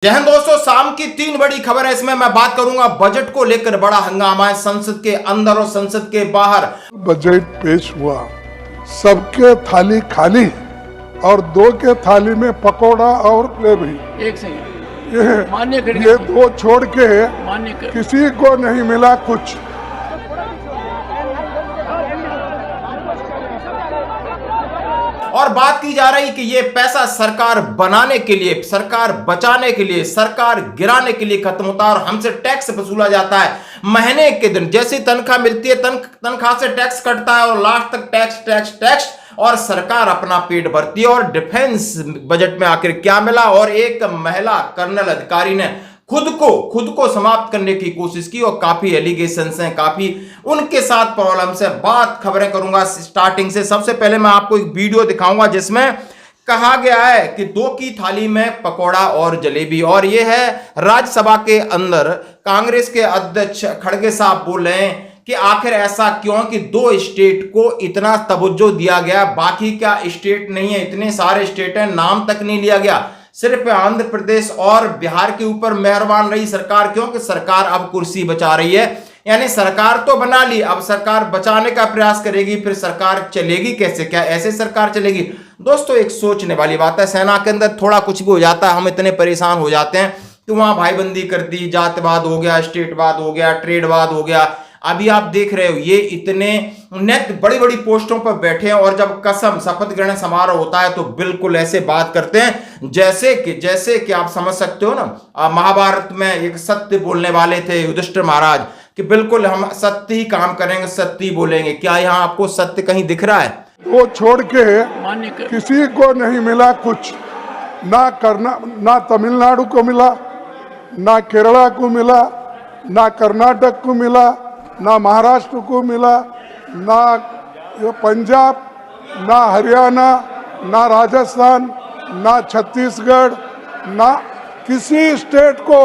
जय हिंद दोस्तों, शाम की 3 बड़ी खबर है। इसमें मैं बात करूंगा बजट को लेकर बड़ा हंगामा है संसद के अंदर और संसद के बाहर। बजट पेश हुआ, सबके थाली खाली और दो के थाली में पकोड़ा और जलेबी। एक सेकंड, ये दो छोड़ के मान्य कर। किसी को नहीं मिला कुछ। और बात की जा रही कि ये पैसा सरकार बनाने के लिए, सरकार बचाने के लिए, सरकार गिराने के लिए खत्म होता है और हमसे टैक्स वसूला जाता है। महीने के दिन जैसी तनख्वाह मिलती है तनख्वाह से टैक्स कटता है और लास्ट तक टैक्स टैक्स टैक्स और सरकार अपना पेट भरती है। और डिफेंस बजट में आखिर क्या मिला? और एक महिला कर्नल अधिकारी ने खुद को समाप्त करने की कोशिश की और काफी एलिगेशंस हैं, काफी उनके साथ प्रॉब्लम्स है। बात खबरें करूंगा स्टार्टिंग से। सबसे पहले मैं आपको एक वीडियो दिखाऊंगा जिसमें कहा गया है कि दो की थाली में पकोड़ा और जलेबी। और यह है राज्यसभा के अंदर कांग्रेस के अध्यक्ष खड़गे साहब बोल रहे हैं कि आखिर ऐसा क्यों कि दो स्टेट को इतना तवज्जो दिया गया, बाकी क्या स्टेट नहीं है? इतने सारे स्टेट हैं, नाम तक नहीं लिया गया। सिर्फ आंध्र प्रदेश और बिहार के ऊपर मेहरबान रही सरकार, क्योंकि सरकार अब कुर्सी बचा रही है। यानी सरकार तो बना ली, अब सरकार बचाने का प्रयास करेगी। फिर सरकार चलेगी कैसे? क्या ऐसे सरकार चलेगी? दोस्तों, एक सोचने वाली बात है। सेना के अंदर थोड़ा कुछ भी हो जाता है, हम इतने परेशान हो जाते हैं कि वहां भाईबंदी कर दी, जातवाद हो गया, स्टेटवाद हो गया, ट्रेडवाद हो गया। अभी आप देख रहे हो ये इतने नेत बड़ी बड़ी पोस्टों पर बैठे हैं और जब कसम शपथ ग्रहण समारोह होता है तो बिल्कुल ऐसे बात करते हैं जैसे कि आप समझ सकते हो ना, महाभारत में एक सत्य बोलने वाले थे युधिष्ठिर महाराज कि बिल्कुल हम सत्य ही काम करेंगे, सत्य ही बोलेंगे। क्या यहाँ आपको सत्य कहीं दिख रहा है? वो छोड़ के मान्य कर। किसी को नहीं मिला कुछ। ना तमिलनाडु को मिला, ना केरला को मिला, ना कर्नाटक को मिला, ना महाराष्ट्र को मिला, ना पंजाब, ना हरियाणा, ना राजस्थान, ना छत्तीसगढ़, ना किसी स्टेट को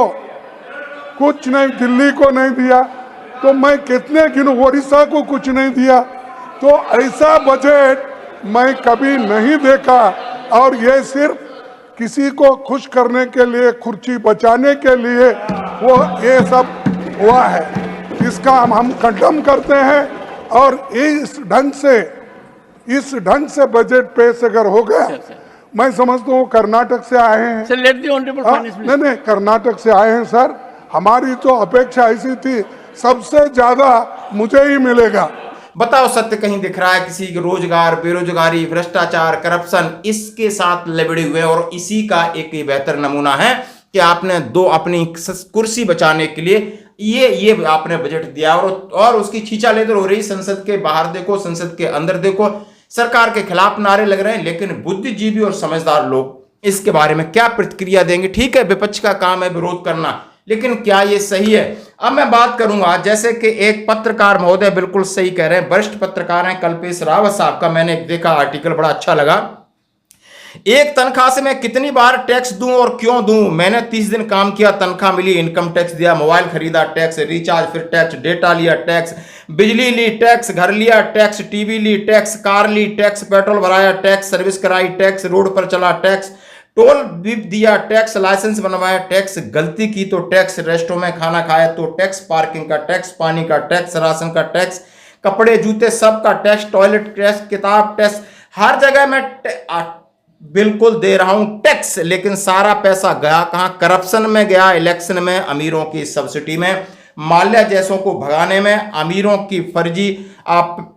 कुछ नहीं। दिल्ली को नहीं दिया तो मैं कितने गिनूं? ओडिशा को कुछ नहीं दिया। तो ऐसा बजट मैं कभी नहीं देखा। और ये सिर्फ किसी को खुश करने के लिए, कुर्सी बचाने के लिए वो ये सब हुआ है। इसका हम कंडम करते हैं। और इस ढंग से बजट पेश अगर हो गया, मैं समझता हूँ कर्नाटक से आए हैं। Sir, let the honourable finance minister. नहीं, कर्नाटक से आए हैं सर। हमारी तो अपेक्षा ऐसी थी सबसे ज्यादा मुझे ही मिलेगा। बताओ, सत्य कहीं दिख रहा है? किसी रोजगार, बेरोजगारी, भ्रष्टाचार, करप्शन इसके साथ लिबड़े हुए। और इसी का एक बेहतर नमूना है कि आपने अपनी कुर्सी बचाने के लिए ये आपने बजट दिया और उसकी खींचा लेकर हो रही। संसद के बाहर देखो, संसद के अंदर देखो, सरकार के खिलाफ नारे लग रहे हैं। लेकिन बुद्धिजीवी और समझदार लोग इसके बारे में क्या प्रतिक्रिया देंगे? ठीक है, विपक्ष का काम है विरोध करना, लेकिन क्या ये सही है? अब मैं बात करूंगा जैसे कि एक पत्रकार महोदय बिल्कुल सही कह रहे हैं, वरिष्ठ पत्रकार हैं कल्पेश रावत साहब का मैंने देखा आर्टिकल, बड़ा अच्छा लगा। एक तनख्वाह से मैं कितनी बार टैक्स दूं और क्यों दूं? मैंने 30 दिन काम किया, तनख्वाह मिली, इनकम टैक्स दिया, मोबाइल खरीदा टैक्स, रिचार्ज फिर टैक्स, डेटा लिया टैक्स, बिजली ली टैक्स, घर लिया टैक्स, टीवी ली टैक्स, कार ली टैक्स, पेट्रोल भराया टैक्स, सर्विस कराई टैक्स, रोड पर चला टैक्स, टोल भी दिया टैक्स, लाइसेंस बनवाया टैक्स, गलती की तो टैक्स, रेस्टोरेंट में खाना खाया तो टैक्स, पार्किंग का टैक्स, पानी का टैक्स, राशन का टैक्स, कपड़े जूते सब का टैक्स, टॉयलेट टैक्स, किताब टैक्स, हर जगह मैं बिल्कुल दे रहा हूं टैक्स। लेकिन सारा पैसा गया कहां? करप्शन में गया, इलेक्शन में, अमीरों की सब्सिडी में, माल्या जैसों को भगाने में, अमीरों की फर्जी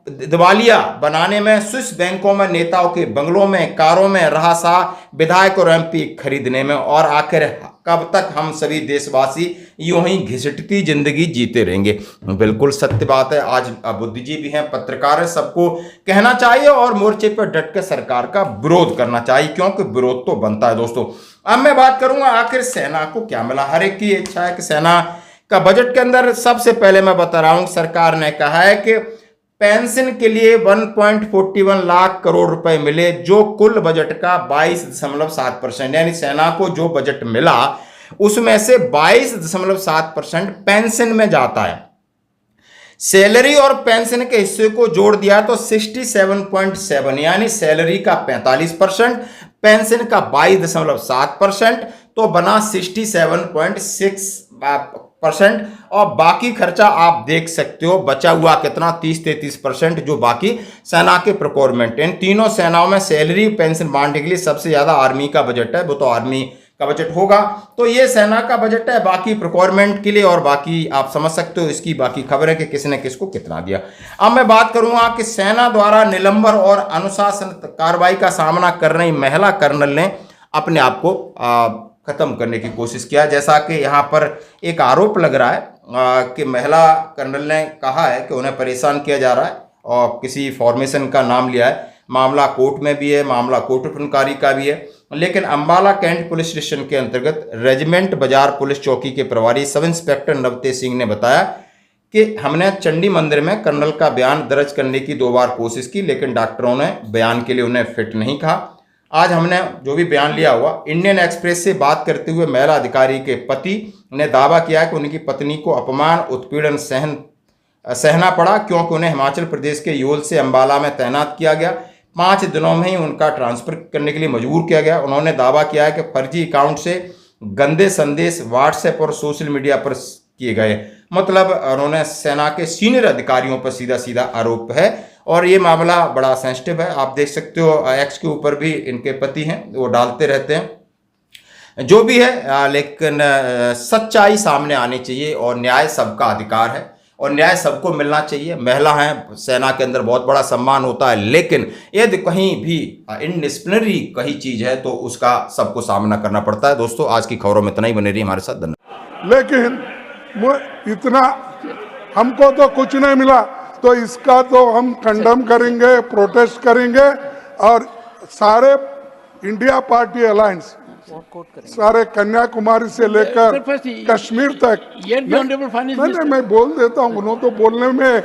दिवालिया बनाने में, स्विस बैंकों में, नेताओं के बंगलों में, कारों में, रहा विधायक और एमपी खरीदने में। और आखिर कब तक हम सभी देशवासी यूं ही घिसटती जिंदगी जीते रहेंगे? बिल्कुल सत्य बात है। आज बुद्धिजीवी हैं, पत्रकार हैं, सबको कहना चाहिए और मोर्चे पर डट के सरकार का विरोध करना चाहिए, क्योंकि विरोध तो बनता है। दोस्तों, अब मैं बात करूंगा आखिर सेना को क्या मिला। हर एक की इच्छा है कि सेना का बजट के अंदर, सबसे पहले मैं बता रहा हूं, सरकार ने कहा है कि पेंशन के लिए 1.41 लाख करोड़ रुपए मिले, जो कुल बजट का 22.7%। यानी सेना को जो बजट मिला उसमें से 22.7% पेंशन में जाता है। सैलरी और पेंशन के हिस्से को जोड़ दिया तो 67.7, यानी सैलरी का 45%, पेंशन का 22.7%। तो बना 67.6%। और बाकी खर्चा आप देख सकते हो बचा हुआ कितना, 30-33% जो बाकी सेना के प्रोक्योरमेंट। इन तीनों सेनाओं में सैलरी पेंशन बांटने के लिए सबसे ज्यादा आर्मी का बजट है, वो तो आर्मी का बजट होगा। तो ये सेना का बजट है, बाकी प्रोक्योरमेंट के लिए और बाकी आप समझ सकते हो इसकी बाकी खबर है कि किसने किसको कितना दिया। अब मैं बात करूंगा कि सेना द्वारा निलंबन और अनुशासन कार्रवाई का सामना कर रही महिला कर्नल ने अपने आप को खत्म करने की कोशिश किया। जैसा कि यहाँ पर एक आरोप लग रहा है कि महिला कर्नल ने कहा है कि उन्हें परेशान किया जा रहा है और किसी फॉर्मेशन का नाम लिया है। मामला कोर्ट में भी है, मामला कोर्ट फनकारी का भी है। लेकिन अंबाला कैंट पुलिस स्टेशन के अंतर्गत रेजिमेंट बाजार पुलिस चौकी के प्रभारी सब इंस्पेक्टर नवतेज सिंह ने बताया कि हमने चंडी मंदिर में कर्नल का बयान दर्ज करने की 2 बार कोशिश की, लेकिन डॉक्टरों ने बयान के लिए उन्हें फिट नहीं कहा। आज हमने जो भी बयान लिया हुआ, इंडियन एक्सप्रेस से बात करते हुए महिला अधिकारी के पति ने दावा किया है कि उनकी पत्नी को अपमान उत्पीड़न सहना पड़ा, क्योंकि उन्हें हिमाचल प्रदेश के योल से अंबाला में तैनात किया गया। 5 दिनों में ही उनका ट्रांसफर करने के लिए मजबूर किया गया। उन्होंने दावा किया है कि फर्जी अकाउंट से गंदे संदेश व्हाट्सएप और सोशल मीडिया पर किए गए। मतलब उन्होंने सेना के सीनियर अधिकारियों पर सीधा सीधा आरोप है और ये मामला बड़ा सेंसिटिव है। आप देख सकते हो एक्स के ऊपर भी इनके पति हैं, वो डालते रहते हैं। जो भी है लेकिन सच्चाई सामने आनी चाहिए और न्याय सबका अधिकार है और न्याय सबको मिलना चाहिए। महिला हैं, सेना के अंदर बहुत बड़ा सम्मान होता है, लेकिन यदि कहीं भी इनडिसिप्लिनरी कहीं चीज है तो उसका सबको सामना करना पड़ता है। दोस्तों आज की खबरों में इतना ही, बने रही हमारे साथ। धन्यवाद। लेकिन इतना हमको तो कुछ नहीं मिला, तो इसका तो हम कंडम करेंगे, प्रोटेस्ट करेंगे और सारे इंडिया पार्टी अलायंस, सारे कन्याकुमारी से लेकर कश्मीर तक। नहीं, मैं बोल देता हूँ, उन्होंने तो बोलने में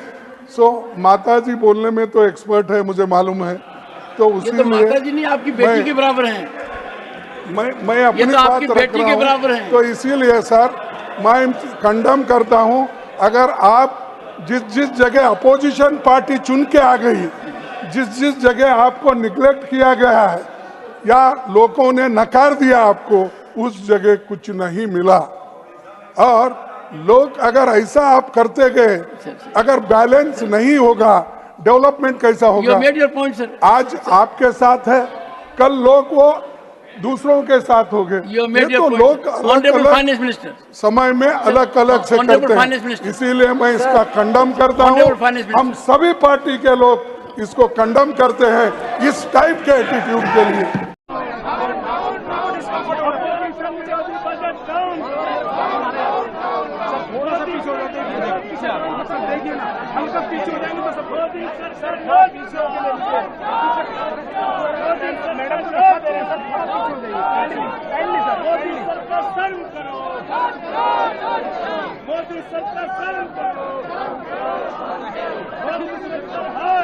माता जी बोलने में तो एक्सपर्ट है, मुझे मालूम है। तो उसी तो माता जी नहीं आपकी बेटी के बराबर हैं। मैं अपनी तो बात रख रहा हूँ, तो इसीलिए सर मैं कंडम करता हूँ। अगर आप जिस जगह अपोजिशन पार्टी चुन के आ गई, जिस जगह आपको निग्लेक्ट किया गया है या लोगों ने नकार दिया आपको, उस जगह कुछ नहीं मिला। और लोग अगर ऐसा आप करते गए, अगर बैलेंस नहीं होगा, डेवलपमेंट कैसा होगा? आज आपके साथ है, कल लोग वो दूसरों के साथ हो गए। ये तो लोग अलग समय में अलग अलग से करते हैं, इसीलिए मैं इसका कंडम करता हूँ। हम सभी पार्टी के लोग इसको कंडम करते हैं इस टाइप के एटीट्यूड के लिए। मोदी सरकार